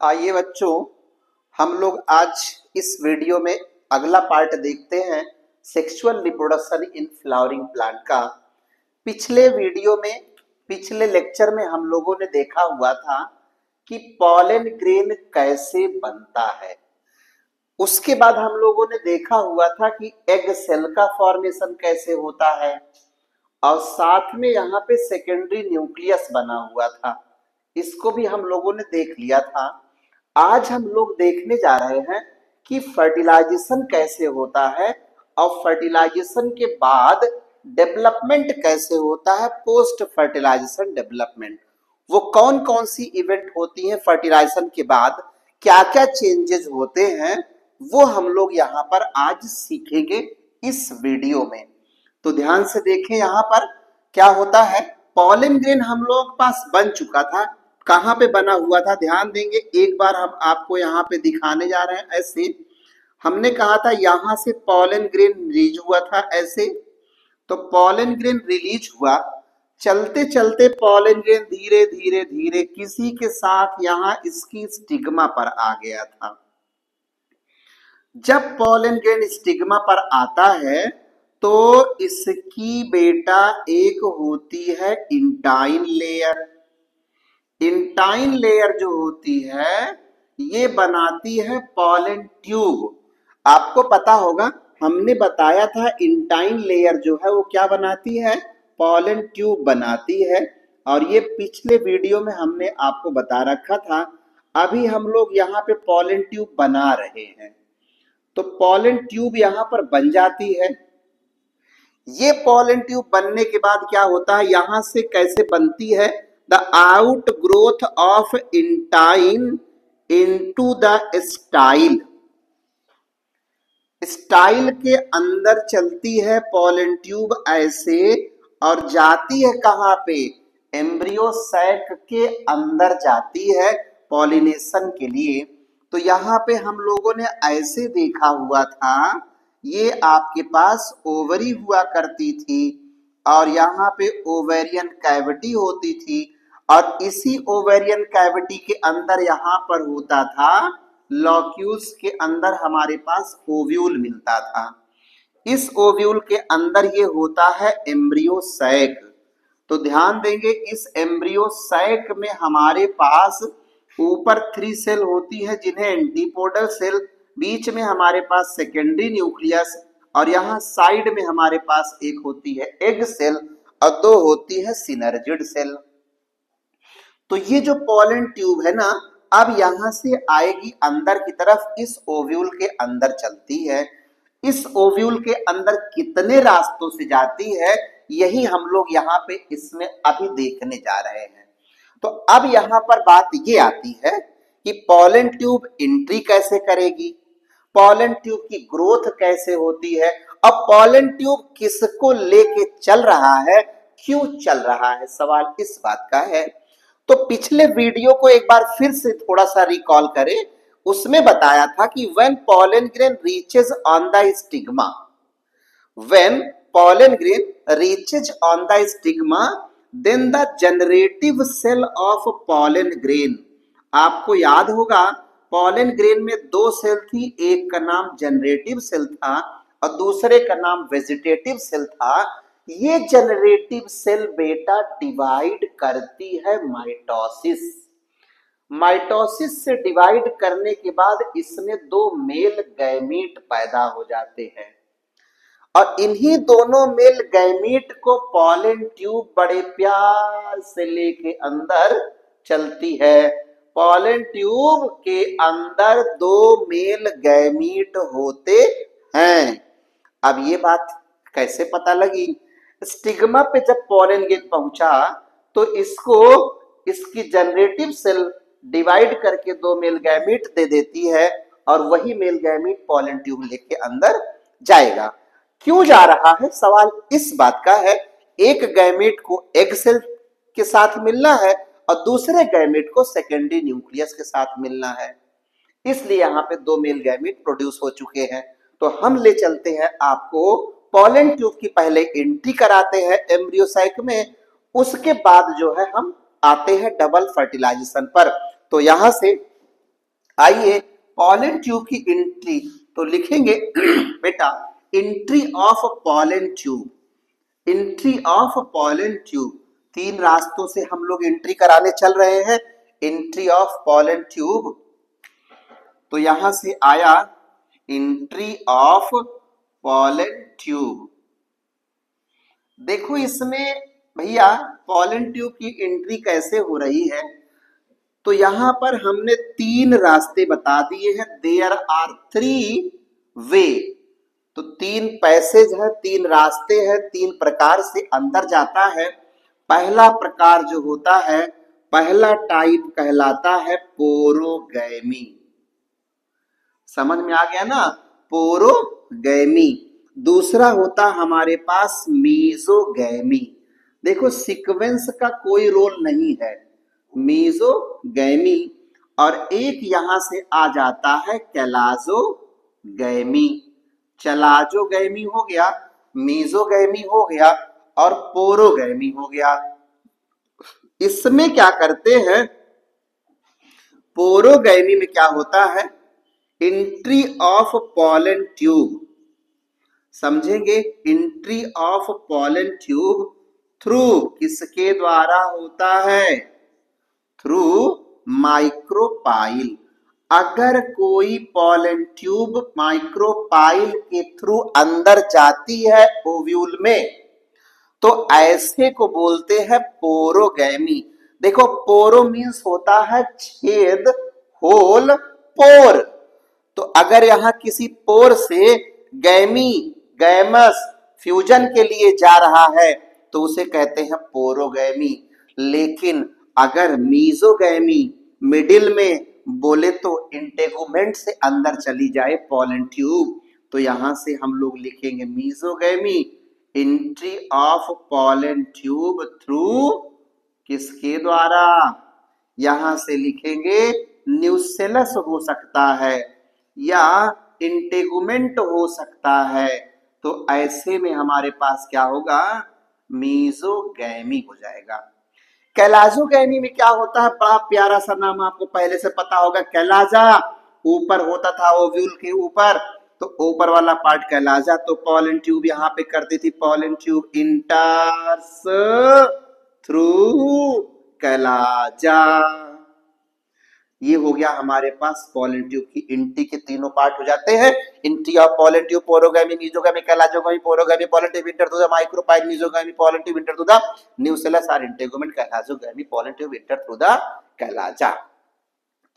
आइए बच्चों, हम लोग आज इस वीडियो में अगला पार्ट देखते हैं sexual reproduction in flowering plant का। पिछले वीडियो में, पिछले लेक्चर में हम लोगों ने देखा हुआ था कि पॉलन ग्रेन कैसे बनता है। उसके बाद हम लोगों ने देखा हुआ था कि एग सेल का फॉर्मेशन कैसे होता है और साथ में यहाँ पे सेकेंडरी न्यूक्लियस बना हुआ था, इसको भी हम लोगों ने देख लिया था। आज हम लोग देखने जा रहे हैं कि फर्टिलाइजेशन कैसे होता है और फर्टिलाइजेशन के बाद डेवलपमेंट कैसे होता है, पोस्ट फर्टिलाइजेशन डेवलपमेंट। वो कौन कौन सी इवेंट होती है फर्टिलाइजेशन के बाद, क्या क्या चेंजेस होते हैं, वो हम लोग यहाँ पर आज सीखेंगे इस वीडियो में। तो ध्यान से देखें, यहाँ पर क्या होता है। पॉलन ग्रेन हम लोगों के पास बन चुका था। कहाँ पे बना हुआ था ध्यान देंगे, एक बार हम आपको यहाँ पे दिखाने जा रहे हैं। ऐसे हमने कहा था यहाँ से पॉलन ग्रेन रिलीज हुआ था ऐसे, तो पॉलन ग्रेन रिलीज हुआ, चलते चलते पॉलन ग्रेन धीरे धीरे धीरे किसी के साथ यहाँ इसकी स्टिग्मा पर आ गया था। जब पॉलन ग्रेन स्टिग्मा पर आता है तो इसकी बेटा एक होती है इंटाइन लेयर। इंटाइन लेयर जो होती है ये बनाती है पॉलन ट्यूब। आपको पता होगा, हमने बताया था इंटाइन लेयर जो है वो क्या बनाती है, पॉलन ट्यूब बनाती है। और ये पिछले वीडियो में हमने आपको बता रखा था। अभी हम लोग यहाँ पे पॉलन ट्यूब बना रहे हैं, तो पॉलन ट्यूब यहाँ पर बन जाती है। ये पॉलन ट्यूब बनने के बाद क्या होता है, यहां से कैसे बनती है, the out growth of intine into the style. Style के अंदर चलती है पॉलन ट्यूब ऐसे और जाती है कहां पे, एम्ब्रियो सैक के अंदर जाती है पॉलिनेशन के लिए। तो यहाँ पे हम लोगों ने ऐसे देखा हुआ था, ये आपके पास ओवरी हुआ करती थी और यहाँ पे ओवेरियन कैविटी होती थी और इसी ओवेरियन कैविटी के अंदर यहाँ पर होता था लॉक्यूल्स के अंदर हमारे पास ओव्यूल मिलता था। इस ओव्यूल के अंदर ये होता है एम्ब्रियो सैक। तो ध्यान देंगे, इस एम्ब्रियो सैक में हमारे पास ऊपर 3 सेल होती है जिन्हें एंटीपोडल सेल, बीच में हमारे पास सेकेंडरी न्यूक्लियस और यहाँ साइड में हमारे पास एक होती है एग सेल और 2 होती है सिनर्जिड सेल। तो ये जो पॉलन ट्यूब है ना, अब यहाँ से आएगी अंदर की तरफ, इस ओव्यूल के अंदर चलती है। इस ओव्यूल के अंदर कितने रास्तों से जाती है, यही हम लोग यहाँ पे इसमें अभी देखने जा रहे हैं। तो अब यहाँ पर बात ये आती है कि पॉलन ट्यूब एंट्री कैसे करेगी, पॉलन ट्यूब की ग्रोथ कैसे होती है, अब पॉलन ट्यूब किसको लेके चल रहा है, क्यों चल रहा है, सवाल इस बात का है। तो पिछले वीडियो को एक बार फिर से थोड़ा सा रिकॉल करें, उसमें बताया था कि when pollen grain reaches on the stigma, when pollen grain reaches on the stigma then the generative cell of pollen grain. आपको याद होगा पॉलन ग्रेन में 2 सेल थी, एक का नाम जनरेटिव सेल था और दूसरे का नाम वेजिटेटिव सेल था। ये जनरेटिव सेल बेटा डिवाइड करती है माइटोसिस। माइटोसिस से डिवाइड करने के बाद इसमें 2 मेल गैमीट पैदा हो जाते हैं और इन्हीं दोनों मेल गैमीट को पॉलन ट्यूब बड़े प्यार से लेके अंदर चलती है। पॉलन ट्यूब के अंदर 2 मेल गैमीट होते हैं। अब ये बात कैसे पता लगी, स्टिग्मा पे जब पॉलन ग्रेन पहुंचा तो इसको इसकी जनरेटिव सेल डिवाइड करके 2 मेल गैमीट दे देती है और वही मेल गैमीट पॉलन ट्यूब लेके अंदर जाएगा। क्यों जा रहा है, सवाल इस बात का है, एक गैमेट को एग सेल के साथ मिलना है और दूसरे गैमेट को सेकेंडरी न्यूक्लियस के साथ मिलना है, इसलिए यहाँ पे 2 मेल गैमेट प्रोड्यूस हो चुके हैं। तो हम ले चलते हैं आपको पॉलन ट्यूब की पहले एंट्री कराते हैं एम्ब्रियो साइक में, उसके बाद जो है हम आते हैं डबल फर्टिलाइजेशन पर। तो यहां से आइए पॉलन ट्यूब की एंट्री तो लिखेंगे बेटा, entry of pollen tube, entry of pollen tube, तीन रास्तों से हम लोग एंट्री कराने चल रहे हैं। एंट्री ऑफ पॉलन ट्यूब, तो यहां से आया एंट्री ऑफ पॉलन ट्यूब। देखो इसमें भैया पॉलन ट्यूब की एंट्री कैसे हो रही है, तो यहां पर हमने तीन रास्ते बता दिए हैं। देयर आर थ्री वे, तो तीन पैसेज है, तीन रास्ते हैं, तीन प्रकार से अंदर जाता है। पहला प्रकार जो होता है, पहला टाइप कहलाता है पोरोगैमी। समझ में आ गया ना, पोरोगैमी। दूसरा होता हमारे पास मीजोगैमी। देखो सीक्वेंस का कोई रोल नहीं है, मीजोगैमी। और एक यहां से आ जाता है कैलाजोगैमी। चलाजोगैमी हो गया, मीजोगैमी हो गया और पोरोगैमी हो गया। इसमें क्या करते हैं, पोरोगैमी में क्या होता है, एंट्री ऑफ पॉलन ट्यूब, समझेंगे, entry of pollen tube through किसके द्वारा होता है, थ्रू माइक्रोपाइल। अगर कोई पॉलन ट्यूब माइक्रोपाइल के थ्रू अंदर जाती है ओव्यूल में, तो ऐसे को बोलते हैं पोरोगैमी। देखो पोरो मीन्स होता है छेद, होल, पोर। तो अगर यहां किसी पोर से गैमी, गैमस फ्यूजन के लिए जा रहा है तो उसे कहते हैं पोरोगैमी। लेकिन अगर मीजोगैमी मिडिल में बोले तो इंटेगुमेंट से अंदर चली जाए पॉलन ट्यूब, तो यहां से हम लोग लिखेंगे mesogamy, entry of pollen tube through किसके द्वारा, यहां से लिखेंगे न्यूसेलस हो सकता है या इंटेगुमेंट हो सकता है। तो ऐसे में हमारे पास क्या होगा, मीजोगैमी हो जाएगा। कैलाजोगैमी में क्या होता है, बड़ा प्यारा सा नाम आपको पहले से पता होगा, कैलाजा ऊपर होता था ओव्यूल के ऊपर, तो ऊपर वाला पार्ट कैलाजा। तो पॉलन ट्यूब यहाँ पे करती थी, pollen tube enters through chalaza. ये हो गया हमारे पास पॉलन ट्यूब की एंट्री के तीनों पार्ट हो जाते हैं। Entry of pollen tube, porogamy, mesogamy, chalazogamy, porogamy, pollen tube enter to the micropyle, mesogamy, pollen tube enter to the nucellus और integument, chalazogamy, pollen tube enter through the chalaza.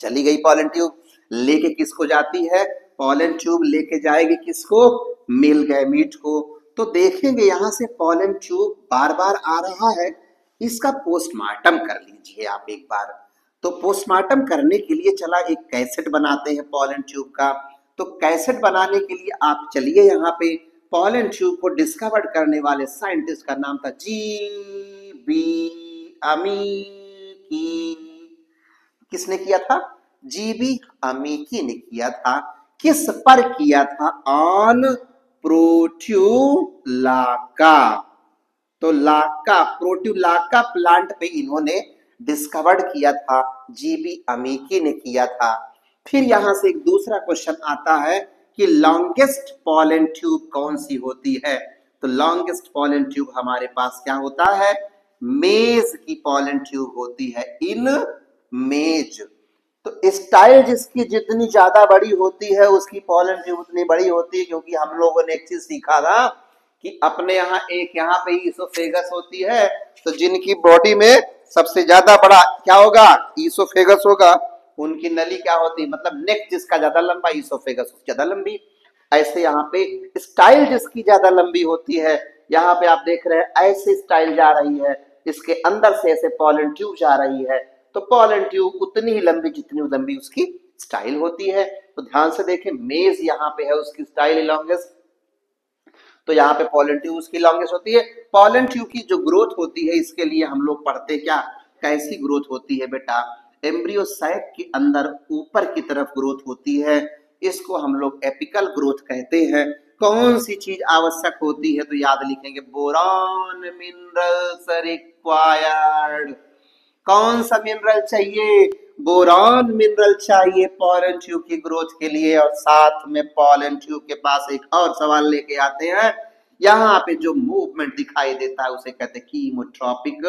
चली गई pollen tube, लेके किसको जाती है, pollen tube लेके जाएगी किसको, मेल गैमीट को। तो देखेंगे यहां से पॉलन ट्यूब बार बार आ रहा है, इसका पोस्टमार्टम कर लीजिए आप एक बार। तो पोस्टमार्टम करने के लिए चला एक कैसेट बनाते हैं पॉलन ट्यूब का। तो कैसेट बनाने के लिए आप चलिए यहाँ पे, पॉलन ट्यूब को डिस्कवर करने वाले साइंटिस्ट का नाम था जी.बी. अमीकी। किसने किया था, जी.बी. अमीकी ने किया था। किस पर किया था, ऑन प्रोट्यूलाका। तो लाका, प्रोट्यूलाका प्लांट पे इन्होंने डिस्कवर्ड किया था, जी.बी. अमीकी ने किया था। फिर यहां से एक दूसरा क्वेश्चन आता है कि लॉन्गेस्ट पॉलन ट्यूब कौन सी होती है। तो लॉन्गेस्ट पॉलन ट्यूब हमारे पास क्या होता है, मेज की पॉलन ट्यूब होती है, इन मेज। तो स्टाइल जिसकी जितनी ज्यादा बड़ी होती है उसकी पॉलन ट्यूब उतनी बड़ी होती है, क्योंकि हम लोगों ने एक चीज सीखा था कि अपने यहाँ एक यहाँ पे ईसोफेगस होती है, तो जिनकी बॉडी में सबसे ज्यादा बड़ा क्या होगा, ईसोफेगस होगा, उनकी नली क्या होती है, मतलब नेक जिसका ज्यादा लंबा, ईसोफेगस ज्यादा लंबी। ऐसे यहाँ पे स्टाइल जिसकी ज्यादा लंबी होती है, यहाँ पे आप देख रहे हैं ऐसे स्टाइल जा रही है, इसके अंदर से ऐसे पॉलन ट्यूब जा रही है। तो पॉलन ट्यूब उतनी ही लंबी जितनी लंबी उसकी स्टाइल होती है। तो ध्यान से देखें, मेज यहाँ पे है, उसकी स्टाइल लॉन्गेस्ट, तो यहाँ पे पॉलन ट्यूब उसकी लॉन्गेस्ट होती है। पॉलन ट्यूब की जो ग्रोथ होती है, इसके लिए हम लोग पढ़ते क्या, कैसी ग्रोथ होती है बेटा, एम्ब्रियो सैक के अंदर ऊपर की तरफ ग्रोथ होती है, इसको हम लोग एपिकल ग्रोथ कहते हैं। कौन सी चीज आवश्यक होती है, तो याद लिखेंगे, बोरॉन मिनरल्स रिक्वायर्ड। कौन सा मिनरल चाहिए, बोरॉन मिनरल चाहिए पॉलन ट्यूब की ग्रोथ के लिए। और साथ में पॉलन ट्यूब के पास एक और सवाल लेके आते हैं, यहाँ पे जो मूवमेंट दिखाई देता है उसे कहते हैं कीमोट्रॉपिक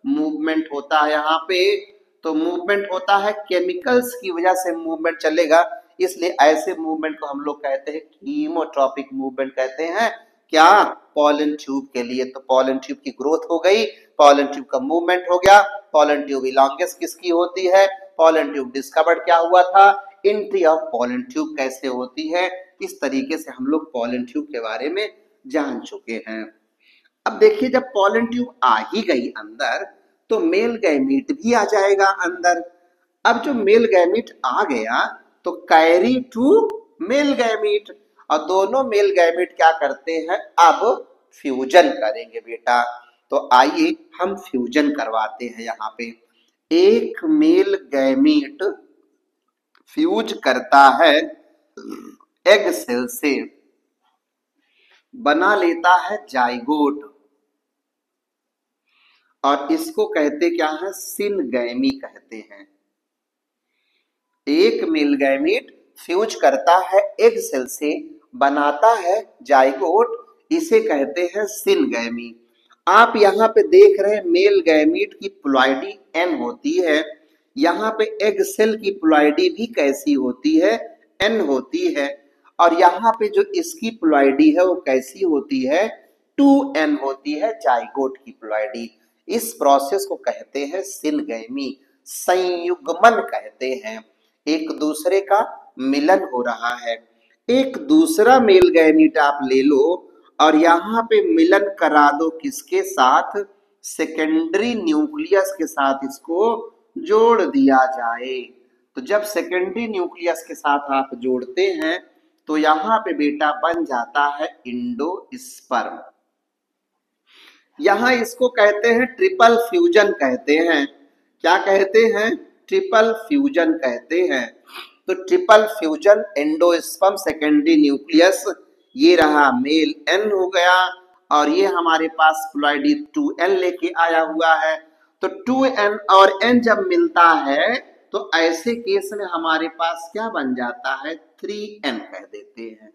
मूवमेंट होता है यहाँ पे। तो मूवमेंट होता है, केमिकल्स की वजह से मूवमेंट चलेगा, इसलिए ऐसे मूवमेंट को हम लोग कहते हैं कीमोट्रॉपिक मूवमेंट कहते हैं। क्या? पॉलन ट्यूब के लिए। तो पॉलन ट्यूब की ग्रोथ हो गई, पॉलन ट्यूब का मूवमेंट हो गया। पॉलन ट्यूब इलॉन्गेस किसकी होती है? पॉलन ट्यूब डिस्कवर्ड क्या हुआ था? एंट्री ऑफ पॉलन ट्यूब कैसे होती है? इस तरीके से हम लोग पॉलन ट्यूब के बारे में जान चुके हैं। अब देखिए, जब पॉलन ट्यूब आ ही गई अंदर तो मेल गैमीट भी आ जाएगा अंदर। अब जो मेल गैमीट आ गया तो कैरी टू मेल गैमीट, और दोनों मेल गैमीट क्या करते हैं? अब फ्यूजन करेंगे बेटा। तो आइए हम फ्यूजन करवाते हैं। यहाँ पे एक मेल गैमीट फ्यूज करता है एग सेल से, बना लेता है जाइगोट, और इसको कहते क्या है? सिनगैमी कहते हैं। एक मेल गैमीट फ्यूज करता है एग सेल से, बनाता है जाइगोट, इसे कहते हैं सिनगैमी। आप यहाँ पे देख रहे हैं मेल गैमीट की प्लॉइडी एन होती है, यहाँ पे एग सेल की प्लॉइडी भी कैसी होती है? एन होती है। और यहाँ पे जो इसकी प्लॉइडी है वो कैसी होती है? 2n होती है जाइगोट की प्लॉइडी। इस प्रोसेस को कहते हैं सिनगैमी, संयुग्मन कहते हैं। एक दूसरे का मिलन हो रहा है। एक दूसरा मेल गैमीट आप ले लो और यहाँ पे मिलन करा दो किसके साथ? सेकेंडरी न्यूक्लियस के साथ इसको जोड़ दिया जाए। तो जब सेकेंडरी न्यूक्लियस के साथ आप जोड़ते हैं तो यहाँ पे बेटा बन जाता है इंडोस्पर्म। यहाँ इसको कहते हैं ट्रिपल फ्यूजन कहते हैं। क्या कहते हैं? ट्रिपल फ्यूजन कहते हैं। तो triple fusion, endosperm, secondary nucleus, ये रहा मेल एन हो गया, और ये हमारे पास प्लॉइडी 2n लेके आया हुआ है। तो 2n और n जब मिलता है तो ऐसे केस में हमारे पास क्या बन जाता है? 3n कह देते हैं।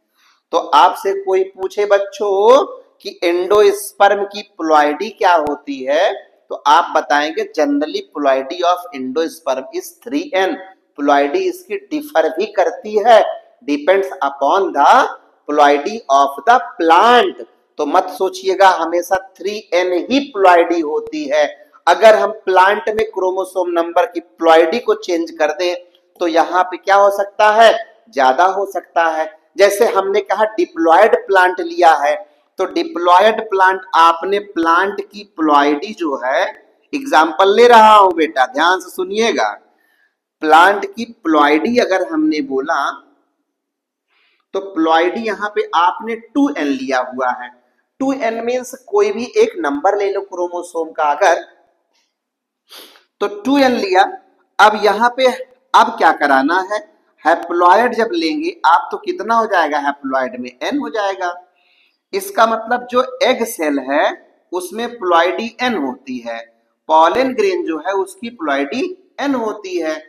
तो आपसे कोई पूछे बच्चों कि एंडोस्पर्म की प्लॉइडी क्या होती है, तो आप बताएंगे generally ploidy of endosperm is 3n। Ploidy इसकी डिफर भी करती है, depends upon the ploidy of the plant. तो मत सोचिएगा हमेशा 3n ही प्लॉइडी होती है। अगर हम प्लांट में क्रोमोसोम नंबर की प्लॉइडी को चेंज कर दें तो यहाँ पे क्या हो सकता है? ज्यादा हो सकता है। जैसे हमने कहा डिप्लॉयड प्लांट लिया है, तो डिप्लॉयड प्लांट, आपने प्लांट की प्लॉइडी जो है, एग्जाम्पल ले रहा हूं बेटा, ध्यान से सुनिएगा। प्लांट की प्लॉइडी अगर हमने बोला तो प्लॉइडी यहाँ पे आपने 2n लिया हुआ है। 2n मीन्स कोई भी एक नंबर ले लो क्रोमोसोम का, अगर तो 2n लिया। अब यहाँ पे अब क्या कराना है? हैप्लॉयड जब लेंगे आप तो कितना हो जाएगा? हैप्लॉयड में n हो जाएगा। इसका मतलब जो एग सेल है उसमें प्लॉइडी n होती है, पॉलन ग्रेन जो है उसकी प्लॉइडी n होती है।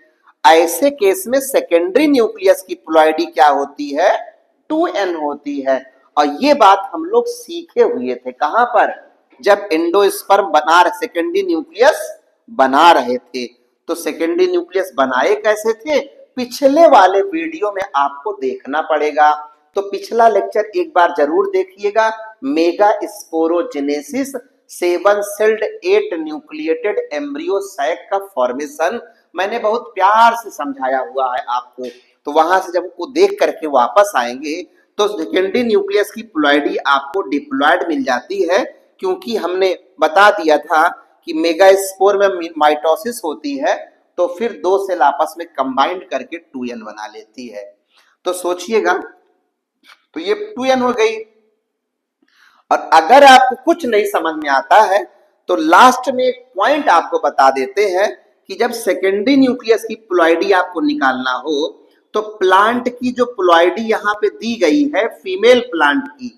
ऐसे केस में सेकेंडरी न्यूक्लियस की प्लॉइडी क्या होती है? 2n होती है। और ये बात हम लोग सीखे हुए थे कहां पर? जब एंडोस्पर्म बना रहे, सेकेंडरी न्यूक्लियस बना रहे थे। तो सेकेंडरी न्यूक्लियस बनाए कैसे थे? पिछले वाले वीडियो में आपको देखना पड़ेगा। तो पिछला लेक्चर एक बार जरूर देखिएगा, mega sporogenesis, 7 celled 8 nucleated embryo sac का फॉर्मेशन मैंने बहुत प्यार से समझाया हुआ है आपको। तो वहां से जब वो देख करके वापस आएंगे तो सेकेंडरी न्यूक्लियस की प्लॉइडी आपको डिप्लॉयड मिल जाती है, क्योंकि हमने बता दिया था कि मेगास्पोर में माइटोसिस होती है तो फिर दो सेल आपस में कंबाइंड करके 2n बना लेती है। तो सोचिएगा, तो ये 2n हो गई। और अगर आपको कुछ नहीं समझ में आता है तो लास्ट में एक पॉइंट आपको बता देते हैं कि जब सेकेंडरी न्यूक्लियस की प्लॉइडी आपको निकालना हो तो प्लांट की जो प्लॉइडी यहाँ पे दी गई है फीमेल प्लांट की,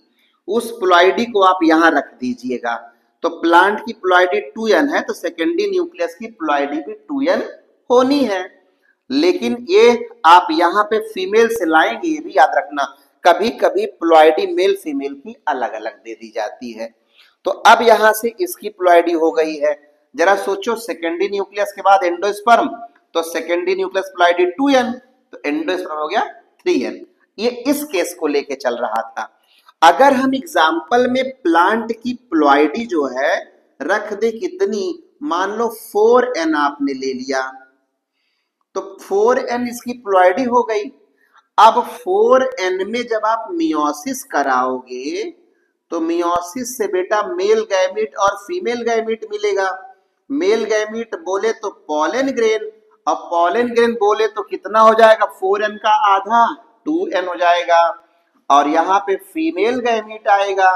उस प्लॉइडी को आप यहाँ रख दीजिएगा। तो प्लांट की प्लॉइडी 2n है तो सेकेंडरी न्यूक्लियस की प्लॉइडी भी 2n होनी है। लेकिन ये आप यहाँ पे फीमेल से लाएंगे, ये भी याद रखना, कभी कभी प्लॉइडी मेल फीमेल की अलग अलग दे दी जाती है। तो अब यहां से इसकी प्लॉइडी हो गई है। जरा सोचो, सेकेंडरी न्यूक्लियस के बाद एंडोस्पर्म, तो सेकेंडरी न्यूक्लियस प्लॉइडी 2n, तो एंडोस्पर्म हो गया 3n। ये इस केस को लेके चल रहा था। अगर हम एग्जाम्पल में प्लांट की प्लॉइडी जो है रख दे कितनी, मान लो 4n आपने ले लिया, तो 4n इसकी प्लॉइडी हो गई। अब 4n में जब आप मियोसिस कराओगे तो मियोसिस से बेटा मेल गैमीट और फीमेल गैमीट मिलेगा। मेल गैमीट बोले तो पॉलन ग्रेन, और पॉलन ग्रेन बोले तो कितना हो जाएगा, 4n का आधा 2n हो जाएगा। और यहाँ पे फीमेल गैमीट आएगा,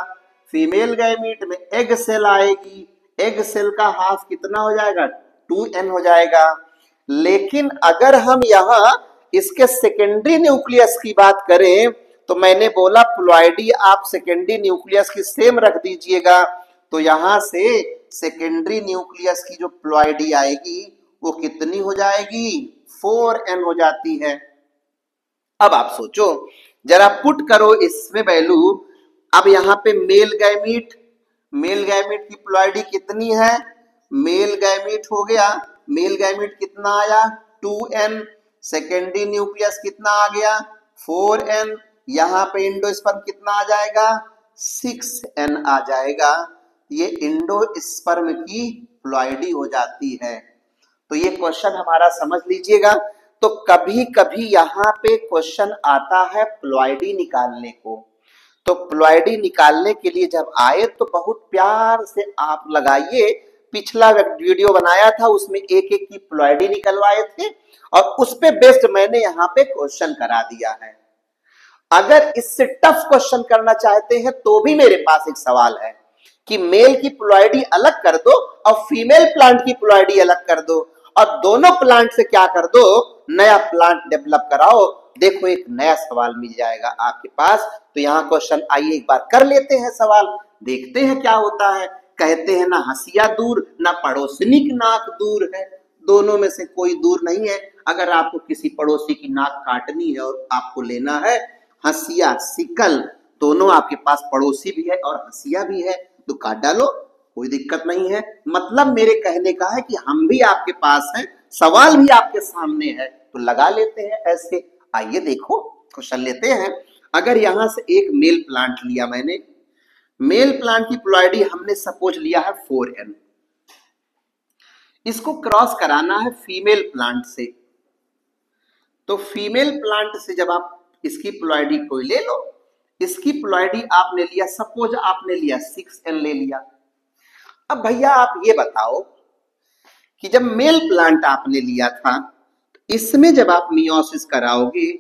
फीमेल गैमीट में एग सेल आएगी, एग सेल का हाफ कितना हो जाएगा, 2n हो जाएगा। लेकिन अगर हम यहाँ इसके सेकेंडरी न्यूक्लियस की बात करें तो मैंने बोला प्लॉइडी आप सेकेंडरी न्यूक्लियस की सेम रख दीजिएगा, तो यहां से सेकेंडरी न्यूक्लियस की जो प्लॉइडी आएगी वो कितनी हो जाएगी, 4n हो जाती है। अब आप सोचो, जरा पुट करो इसमें वैल्यू। अब यहाँ पे मेल गैमीट, मेल गैमीट की प्लॉइडी कितनी है, मेल गैमीट हो गया, मेल गैमीट कितना आया 2n, सेकेंडरी न्यूक्लियस कितना आ गया 4n, यहाँ पे इंडोस्पर्म कितना आ जाएगा 6n आ जाएगा। ये इंडोस्पर्म की प्लॉइडी हो जाती है। तो ये क्वेश्चन हमारा समझ लीजिएगा। तो कभी कभी यहाँ पे क्वेश्चन आता है प्लॉइडी निकालने को, तो प्लॉइडी निकालने के लिए जब आए तो बहुत प्यार से आप लगाइए। पिछला वीडियो बनाया था उसमें एक एक की प्लॉइडी निकलवाए थे और उस पे बेस्ड मैंने यहाँ पे क्वेश्चन करा दिया है। अगर इससे टफ क्वेश्चन करना चाहते हैं तो भी मेरे पास एक सवाल है कि मेल की प्लॉइडी अलग कर दो और फीमेल प्लांट की प्लॉइडी अलग कर दो, और दोनों प्लांट से क्या कर दो, नया प्लांट डेवलप कराओ। देखो एक नया सवाल मिल जाएगा आपके पास। तो यहाँ क्वेश्चन आइए एक बार कर लेते हैं सवाल, देखते हैं क्या होता है। कहते हैं ना हंसिया दूर ना पड़ोसनी की नाक दूर है, दोनों में से कोई दूर नहीं है। अगर आपको किसी पड़ोसी की नाक काटनी है और आपको लेना है हंसिया सिकल, दोनों आपके पास पड़ोसी भी है और हंसिया भी है, तो काट डालो, कोई दिक्कत नहीं है। मतलब मेरे कहने का है कि हम भी आपके पास हैं, सवाल भी आपके सामने है, तो लगा लेते हैं ऐसे। आइए देखो क्वेश्चन लेते हैं। अगर यहां से एक मेल प्लांट लिया मैंने, मेल प्लांट की प्लॉइडी हमने सपोज लिया है 4n, इसको क्रॉस कराना है फीमेल प्लांट से। तो फीमेल प्लांट से जब आप इसकी प्लॉइडी कोई ले लो, इसकी प्लॉइडी आपने लिया, सपोज आपने लिया 6n ले लिया। अब भैया आप ये बताओ कि जब मेल प्लांट आपने लिया था, इसमें जब आप मियोसिस कराओगे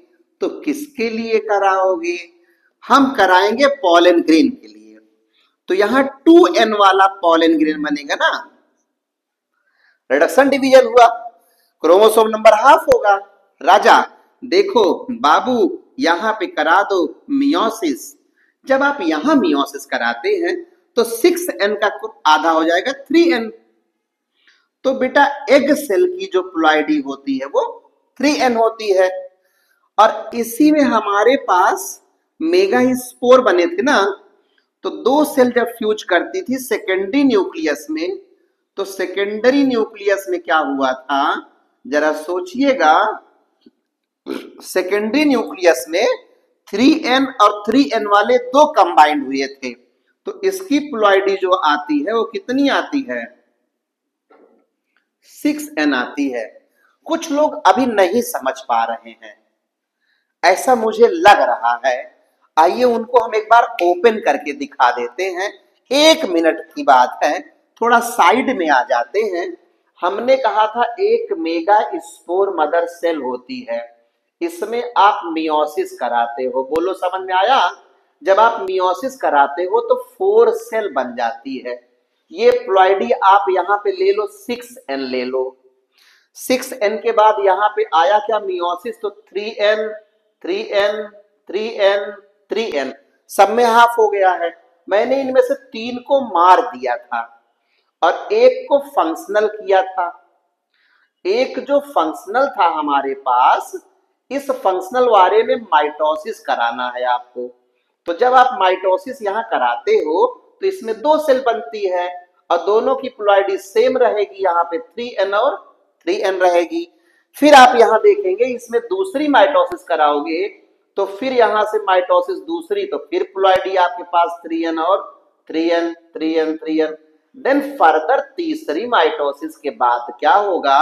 तो किसके लिए कराओगे, हम कराएंगे पॉलन ग्रेन के लिए। तो यहां 2n वाला पॉलन ग्रेन बनेगा ना, रिडक्शन डिवीजन हुआ, क्रोमोसोम नंबर हाफ होगा। राजा देखो बाबू यहां पे करा दो मियोसिस। जब आप यहां मियोसिस कराते हैं तो 6n का आधा हो जाएगा 3n। तो बेटा एग सेल की जो प्लॉइडी होती है वो 3n होती है। और इसी में हमारे पास मेगा स्पोर बने थे ना, तो दो सेल जब फ्यूज करती थी सेकेंडरी न्यूक्लियस में, तो सेकेंडरी न्यूक्लियस में क्या हुआ था, जरा सोचिएगा। सेकेंडरी न्यूक्लियस में 3n और 3n वाले दो कंबाइंड हुए थे, तो इसकी प्लॉइडी जो आती है वो कितनी आती है, 6n आती है। कुछ लोग अभी नहीं समझ पा रहे हैं, ऐसा मुझे लग रहा है। आइए उनको हम एक बार ओपन करके दिखा देते हैं। 1 मिनट की बात है, थोड़ा साइड में आ जाते हैं। हमने कहा था एक मेगा स्पोर मदर सेल होती है, इसमें आप मियोसिस कराते हो, बोलो समझ में आया। जब आप मियोसिस कराते हो तो 4 सेल बन जाती है। ये प्लॉइडी आप यहाँ पे ले लो 6n ले लो, 6n के बाद यहाँ पे आया क्या मियोसिस, तो 3n 3n 3n 3n, सब में हाफ हो गया है। मैंने इनमें से 3 को मार दिया था और एक को फंक्शनल किया था। एक जो फंक्शनल था हमारे पास, इस फंक्शनल वाले में माइटोसिस कराना है आपको। तो जब आप माइटोसिस यहाँ कराते हो तो इसमें 2 सेल बनती है और दोनों की प्लॉइडी सेम रहेगी, यहाँ पे 3n और 3n रहेगी। फिर आप यहाँ देखेंगे इसमें दूसरी माइटोसिस कराओगे तो फिर यहाँ से माइटोसिस दूसरी, तो फिर प्लॉइडी आपके पास 3n और 3n 3n 3n। Then further तीसरी माइटोसिस के बाद क्या होगा,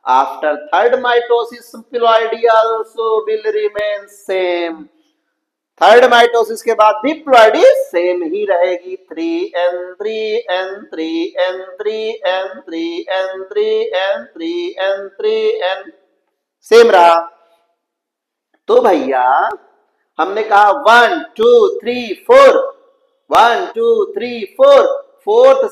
after third mitosis ploidy also will remain same. Third mitosis के बाद भी प्लॉइडी सेम ही रहेगी, 3n 3n 3n 3n 3n 3n 3n 3n same रहा। तो भैया हमने कहा 1 2 3 4, 1 2 3 4, फोर्थ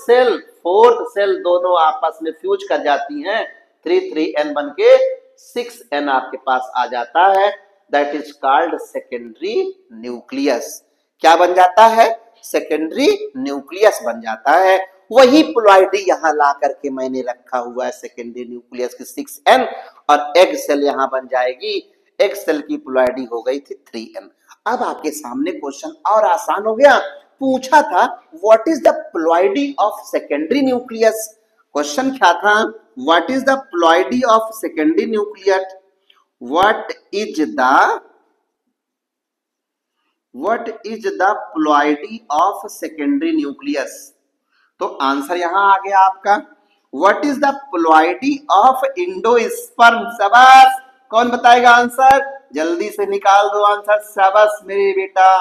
सेल दोनों आपस में फ्यूज कर जाती हैं, 3 बन के 6n आपके पास आ जाता है। That is called secondary nucleus. क्या बन जाता है, सेकेंडरी न्यूक्लियस बन जाता है। वही प्लॉइडी यहां ला करके मैंने रखा हुआ है सेकेंडरी न्यूक्लियस की 6n, और एग सेल यहां बन जाएगी, एग सेल की प्लॉइडी हो गई थी 3n। अब आपके सामने क्वेश्चन और आसान हो गया, पूछा था what is the ploidy of secondary nucleus. Question क्या था, what is the ploidy of secondary nucleus, what is the ploidy of secondary nucleus. तो आंसर यहां आ गया आपका, what is the ploidy of endosperm. शाबाश, कौन बताएगा आंसर, जल्दी से निकाल दो आंसर, शाबाश मेरे बेटा।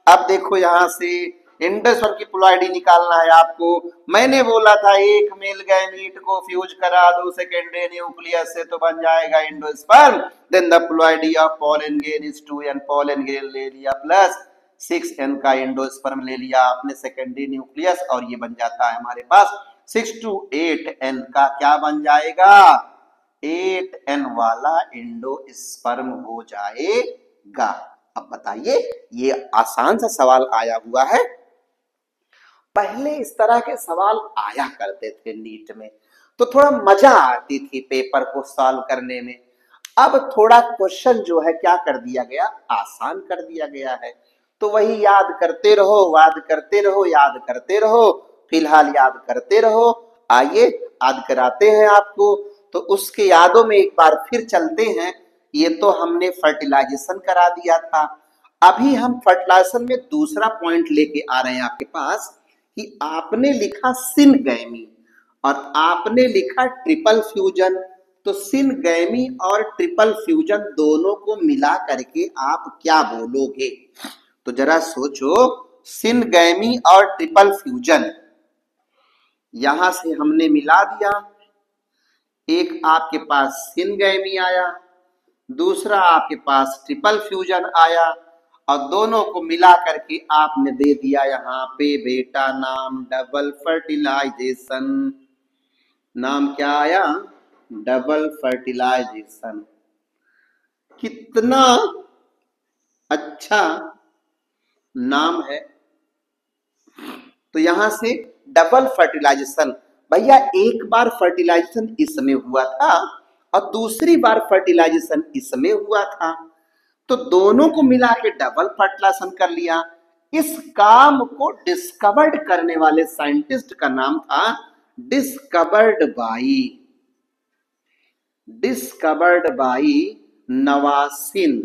अब देखो यहां से इंडोस्पर्म की प्लॉइडी निकालना है आपको। मैंने बोला था एक मेल गैमीट को फ्यूज करा दो सेकेंडरी न्यूक्लियस से तो बन जाएगा endosperm. Then the ploidy of pollen grain is 2n, pollen grain ले लिया प्लस 6n का इंडोस्पर्म ले लिया आपने सेकेंडरी न्यूक्लियस, और ये बन जाता है हमारे पास 6 to 8n का क्या बन जाएगा, 8n वाला इंडोस्पर्म हो जाएगा। अब बताइए, ये आसान सा सवाल आया हुआ है। पहले इस तरह के सवाल आया करते थे नीट में, तो थोड़ा मजा आती थी पेपर को सॉल्व करने में। अब थोड़ा क्वेश्चन जो है क्या कर दिया गया, आसान कर दिया गया है। तो वही याद करते रहो, याद करते रहो, याद करते रहो, फिलहाल याद करते रहो। आइए याद कराते हैं आपको। तो उसके यादों में एक बार फिर चलते हैं। ये तो हमने फर्टिलाइजेशन करा दिया था। अभी हम फर्टिलाइजेशन में दूसरा पॉइंट लेके आ रहे हैं आपके पास कि आपने लिखा सिनगैमी और आपने लिखा ट्रिपल फ्यूजन। तो सिनगैमी और ट्रिपल फ्यूजन दोनों को मिला करके आप क्या बोलोगे, तो जरा सोचो। सिनगैमी और ट्रिपल फ्यूजन यहां से हमने मिला दिया, एक आपके पास सिनगैमी आया, दूसरा आपके पास ट्रिपल फ्यूजन आया, और दोनों को मिला करके आपने दे दिया यहाँ पे बेटा नाम डबल फर्टिलाइजेशन। नाम क्या आया, डबल फर्टिलाइजेशन। कितना अच्छा नाम है। तो यहां से डबल फर्टिलाइजेशन, भैया एक बार फर्टिलाइजेशन इसमें हुआ था और दूसरी बार फर्टिलाइजेशन इसमें हुआ था, तो दोनों को मिला के डबल फर्टिलाइजेशन कर लिया। इस काम को डिस्कवर्ड करने वाले साइंटिस्ट का नाम था डिस्कवर्ड बाई नवासिन।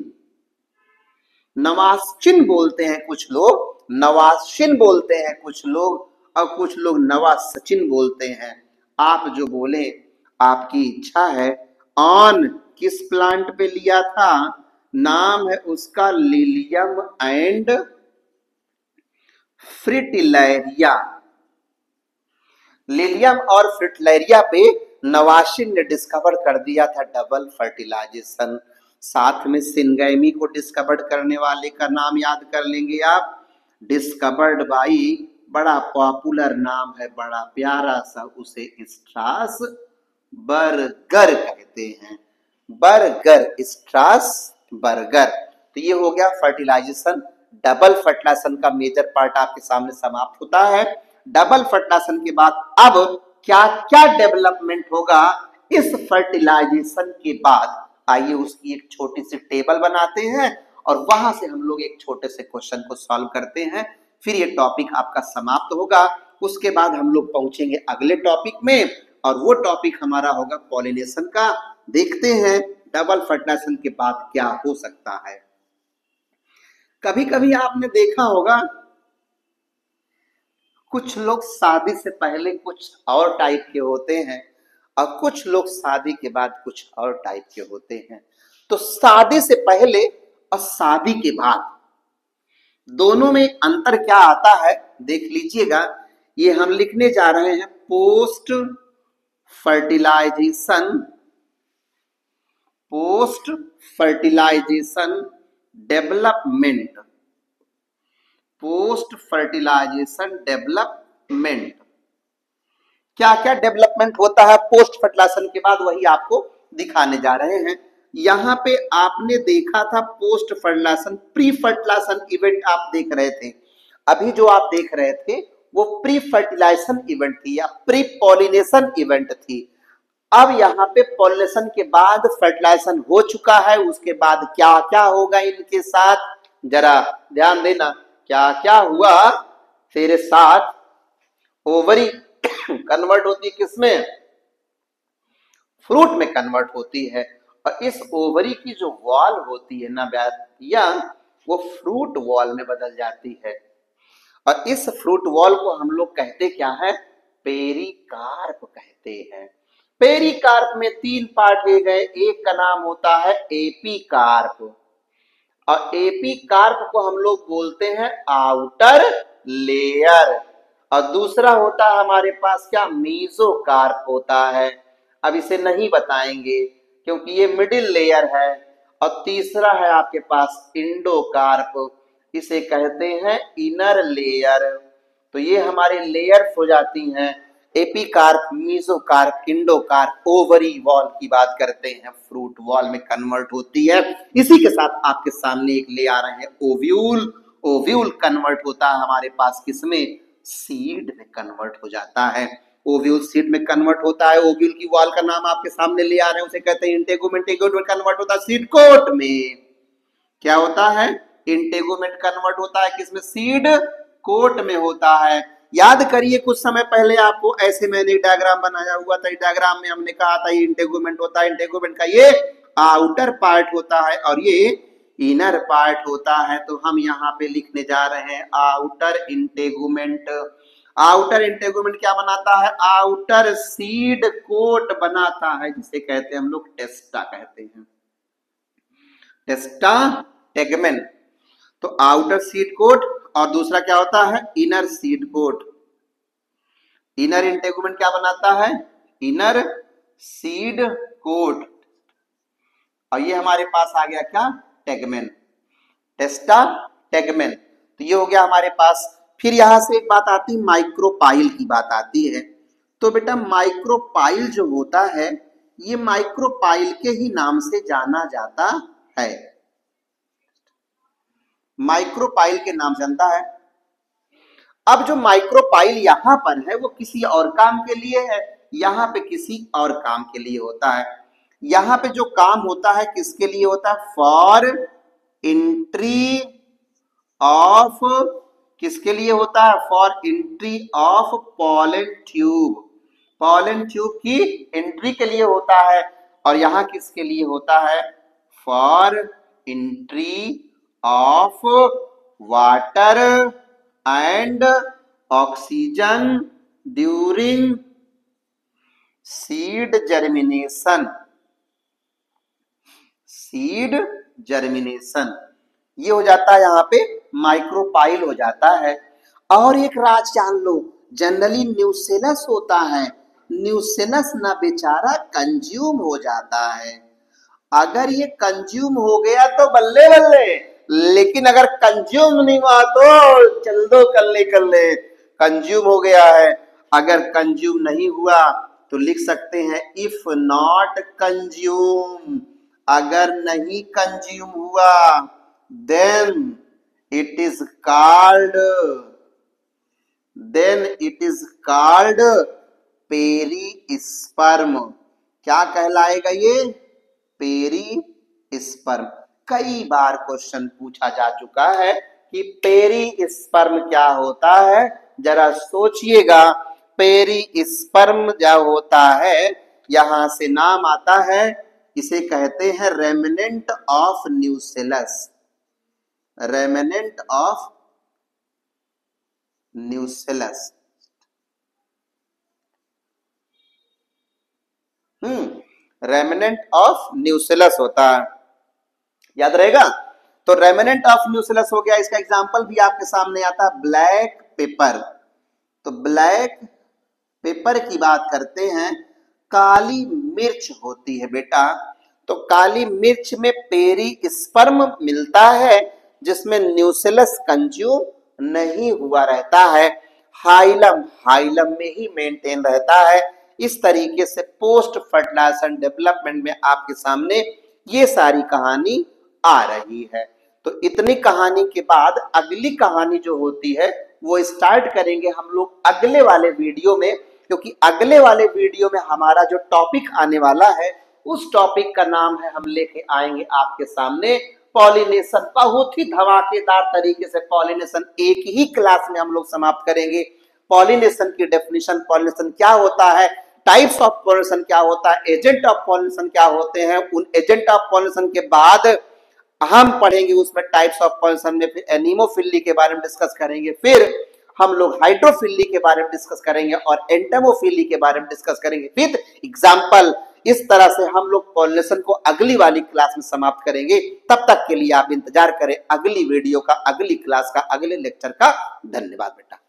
नवासिन बोलते हैं कुछ लोग, नवासिन बोलते हैं कुछ लोग, और कुछ लोग नवासचिन बोलते हैं। आप जो बोले आपकी इच्छा है। ऑन किस प्लांट पे लिया था, नाम है उसका लिलियम एंड फ्रिटिलैरिया। लिलियम और फ्रिटिलैरिया पे नवासिन ने डिस्कवर कर दिया था डबल फर्टिलाइजेशन। साथ में सिनगैमी को डिस्कवर करने वाले का नाम याद कर लेंगे आप, डिस्कवर्ड बाई, बड़ा पॉपुलर नाम है, बड़ा प्यारा सा, उसे स्ट्रास बर्गर कहते हैं, बर्गर, स्ट्रास बर्गर। तो ये हो गया फर्टिलाइजेशन। डबल फर्टिलाइजेशन का मेजर पार्ट आपके सामने समाप्त होता है। डबल फर्टिलाइजेशन के बाद अब क्या क्या डेवलपमेंट होगा, इस फर्टिलाइजेशन के बाद आइए उसकी एक छोटी सी टेबल बनाते हैं और वहां से हम लोग एक छोटे से क्वेश्चन को सॉल्व करते हैं। फिर ये टॉपिक आपका समाप्त होगा। उसके बाद हम लोग पहुंचेंगे अगले टॉपिक में और वो टॉपिक हमारा होगा पॉलिनेशन का। देखते हैं डबल फर्टिलाइजेशन के बाद क्या हो सकता है। कभी कभी आपने देखा होगा कुछ लोग शादी से पहले कुछ और टाइप के होते हैं और कुछ लोग शादी के बाद कुछ और टाइप के होते हैं। तो शादी से पहले और शादी के बाद दोनों में अंतर क्या आता है देख लीजिएगा। ये हम लिखने जा रहे हैं post fertilisation, post fertilisation development, post fertilisation development. क्या क्या डेवलपमेंट होता है पोस्ट फर्टिलाइजेशन के बाद, वही आपको दिखाने जा रहे हैं। यहां पे आपने देखा था post fertilisation, pre fertilisation event आप देख रहे थे। अभी जो आप देख रहे थे वो प्री फर्टिलाइजेशन इवेंट थी या प्री पॉलिनेशन इवेंट थी। अब यहाँ पे पॉलिनेशन के बाद फर्टिलाइजेशन हो चुका है, उसके बाद क्या क्या होगा इनके साथ जरा ध्यान देना। क्या क्या हुआ तेरे साथ, ओवरी कन्वर्ट होती है किसमें, फ्रूट में कन्वर्ट होती है और इस ओवरी की जो वॉल होती है ना भैया, वो फ्रूट वॉल में बदल जाती है और इस फ्रूट वॉल को हम लोग कहते क्या है, पेरिकार्प कहते हैं। पेरिकार्प में 3 पार्ट दिए गए, एक का नाम होता है एपीकार्प और एपीकार्प को हम लोग बोलते हैं आउटर लेयर और दूसरा होता है हमारे पास क्या, मीजोकार्प होता है। अब इसे नहीं बताएंगे क्योंकि ये मिडिल लेयर है। और तीसरा है आपके पास इंडोकार्प, इसे कहते हैं इनर लेयर। तो ये हमारे लेयर्स हो जाती हैं, epicarp, mesocarp, endocarp. Ovary wall की बात करते हैं, फ्रूट वॉल में कन्वर्ट होती है। इसी के साथ आपके सामने एक ले आ रहे हैं ओव्यूल। ओव्यूल कन्वर्ट होता है हमारे पास किसमें, सीड में कन्वर्ट हो जाता है। ओव्यूल सीड में कन्वर्ट होता है। ओव्यूल की वॉल का नाम आपके सामने ले आ रहे हैं, उसे कहते हैं इंटेगुमेंट। इंटेगुमेंट कन्वर्ट होता है सीड कोट में। क्या होता है, इंटेगुमेंट कन्वर्ट होता है किसमें, सीड कोट में होता है। याद करिए कुछ समय पहले आपको ऐसे मैंने डायग्राम बनाया हुआ था। डायग्राम में हमने कहा था ये इंटेगुमेंट होता है, इंटेगुमेंट का ये आउटर पार्ट होता है और ये इनर पार्ट होता है। तो हम यहाँ पे लिखने जा रहे हैं आउटर इंटेगुमेंट। आउटर इंटेगुमेंट क्या बनाता है, आउटर सीड कोट बनाता है, जिसे कहते हैं हम लोग टेस्टा कहते हैं, टेस्टा टेगमेन। तो आउटर सीड कोट और दूसरा क्या होता है, inner seed coat. Inner integument क्या बनाता है, इनर सीड कोट और ये हमारे पास आ गया क्या, टेगमेन, टेस्टा टेगमेन। तो ये हो गया हमारे पास। फिर यहां से एक बात आती है, माइक्रोपाइल की बात आती है। तो बेटा माइक्रोपाइल जो होता है ये माइक्रोपाइल के ही नाम से जाना जाता है, माइक्रोपाइल के नाम जानता है। अब जो माइक्रोपाइल यहां पर है वो किसी और काम के लिए है, यहां पे किसी और काम के लिए होता है। यहां पे जो काम होता है किसके लिए होता है, फॉर एंट्री ऑफ, किसके लिए होता है, for entry of pollen tube. Pollen tube की एंट्री के लिए होता है। और यहां किसके लिए होता है, for entry of water and oxygen during seed germination, seed germination. ये हो जाता है यहाँ पे माइक्रोपाइल हो जाता है। और एक राज जान लो, जनरली न्यूसेलस होता है, न्यूसेलस ना बेचारा कंज्यूम हो जाता है। अगर ये कंज्यूम हो गया तो बल्ले बल्ले, लेकिन अगर कंज्यूम नहीं हुआ तो चल दो कल्ले कल्ले। कंज्यूम हो गया है, अगर कंज्यूम नहीं हुआ तो लिख सकते हैं इफ नॉट कंज्यूम, अगर नहीं कंज्यूम हुआ then it is called, then it is called perisperm. क्या कहलाएगा ये? पेरिस्पर्म। कई बार क्वेश्चन पूछा जा चुका है कि पेरिस्पर्म क्या होता है, जरा सोचिएगा। पेरिस्पर्म क्या होता है, यहां से नाम आता है, इसे कहते हैं remnant of nucellus. Remnant of nucellus. Remnant of nucellus होता है, याद रहेगा। तो रेमिनेंट ऑफ न्यूसेलस हो गया। इसका एग्जांपल भी आपके सामने आता है, ब्लैक पेपर। तो ब्लैक पेपर की बात करते हैं, काली मिर्च होती है बेटा। तो काली मिर्च में पेरिस्पर्म मिलता है, जिसमें न्यूसेलस कंज्यूम नहीं हुआ रहता है, हाइलम हाइलम में ही मेंटेन रहता है। इस तरीके से पोस्ट फर्टिलाइजेशन डेवलपमेंट में आपके सामने ये सारी कहानी आ रही है। तो इतनी कहानी के बाद अगली कहानी जो होती है वो स्टार्ट करेंगे हम लोग अगले वाले वीडियो में, क्योंकि अगले वाले वीडियो में हमारा जो टॉपिक आने वाला है उस टॉपिक का नाम है, हम लेके आएंगे आपके सामने पॉलिनेशन। बहुत ही धमाकेदार तरीके से पॉलिनेशन एक ही क्लास में हम लोग समाप्त करेंगे। पॉलिनेशन की डेफिनेशन, पॉलिनेशन क्या होता है, टाइप्स ऑफ पॉलिनेशन क्या होता है, एजेंट ऑफ पॉलिनेशन क्या होते हैं, उन एजेंट ऑफ पॉलिनेशन के बाद हम पढ़ेंगे उसमें टाइप्स ऑफ पॉलिनेशन में, फिर एनीमोफिली के बारे में डिस्कस करेंगे, फिर हम लोग हाइड्रोफिली के बारे में डिस्कस करेंगे और एंटेमोफिली के बारे में डिस्कस करेंगे विद एग्जांपल। इस तरह से हम लोग पॉलिनेशन को अगली वाली क्लास में समाप्त करेंगे। तब तक के लिए आप इंतजार करें अगली वीडियो का, अगली क्लास का, अगले लेक्चर का। धन्यवाद बेटा।